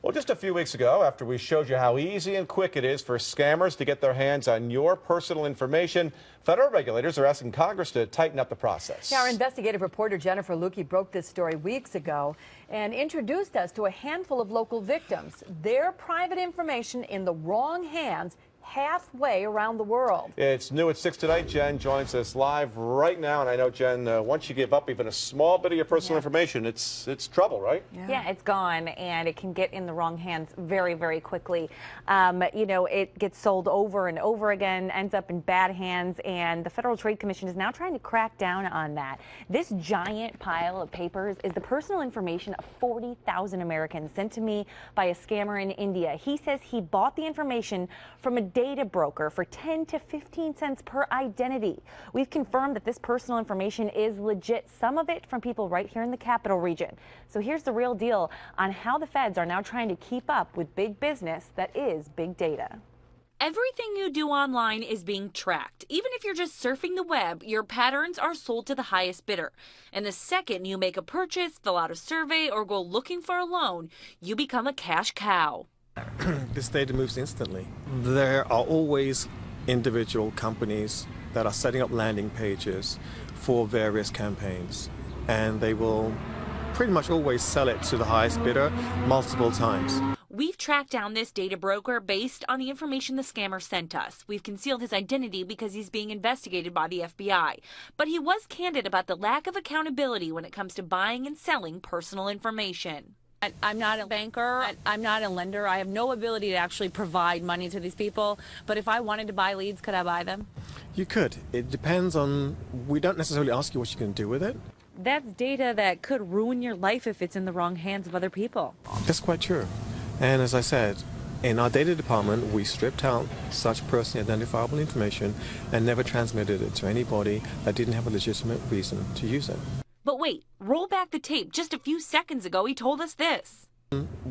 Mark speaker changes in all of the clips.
Speaker 1: Well, just a few weeks ago, after we showed you how easy and quick it is for scammers to get their hands on your personal information, federal regulators are asking Congress to tighten up the process.
Speaker 2: Our investigative reporter Jennifer Lewke broke this story weeks ago and introduced us to a handful of local victims. Their private information in the wrong hands halfway around the world.
Speaker 1: It's new at 6 tonight. Jen joins us live right now, and I know, Jen, once you give up even a small bit of your personal information, it's trouble, right?
Speaker 3: Yeah, it's gone, and it can get in the wrong hands very, very quickly. You know, it gets sold over and over again, ends up in bad hands, and the Federal Trade Commission is now trying to crack down on that. This giant pile of papers is the personal information of 40,000 Americans sent to me by a scammer in India. He says he bought the information from a data broker for 10 to 15 cents per identity. We've confirmed that this personal information is legit, some of it from people right here in the capital region. So here's the real deal on how the feds are now trying to keep up with big business that is big data.
Speaker 4: Everything you do online is being tracked. Even if you're just surfing the web, your patterns are sold to the highest bidder. And the second you make a purchase, fill out a survey, or go looking for a loan, you become a cash cow.
Speaker 5: This data moves instantly. There are always individual companies that are setting up landing pages for various campaigns, and they will pretty much always sell it to the highest bidder multiple times.
Speaker 4: We've tracked down this data broker based on the information the scammer sent us. We've concealed his identity because he's being investigated by the FBI. But he was candid about the lack of accountability when it comes to buying and selling personal information.
Speaker 6: I'm not a banker, I'm not a lender, I have no ability to actually provide money to these people, but if I wanted to buy leads, could I buy them?
Speaker 5: You could. It depends on, we don't necessarily ask you what you can do with it.
Speaker 3: That's data that could ruin your life if it's in the wrong hands of other people.
Speaker 5: That's quite true. And as I said, in our data department, we stripped out such personally identifiable information and never transmitted it to anybody that didn't have a legitimate reason to use it.
Speaker 4: But wait, roll back the tape. Just a few seconds ago, he told us this.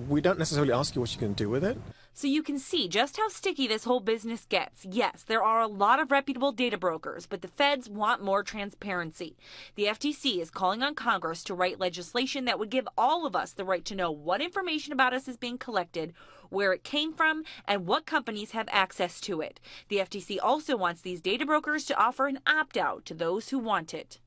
Speaker 5: We don't necessarily ask you what you can do with it.
Speaker 4: So you can see just how sticky this whole business gets. Yes, there are a lot of reputable data brokers, but the feds want more transparency. The FTC is calling on Congress to write legislation that would give all of us the right to know what information about us is being collected, where it came from, and what companies have access to it. The FTC also wants these data brokers to offer an opt-out to those who want it.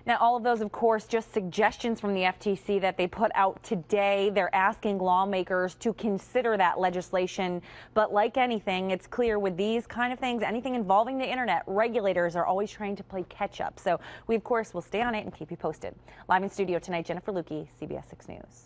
Speaker 3: Now, all of those, of course, just suggestions from the FTC that they put out today. They're asking lawmakers to consider that legislation. But like anything, it's clear with these kind of things, anything involving the internet, regulators are always trying to play catch up. So we, of course, will stay on it and keep you posted. Live in studio tonight, Jennifer Lewke, CBS 6 News.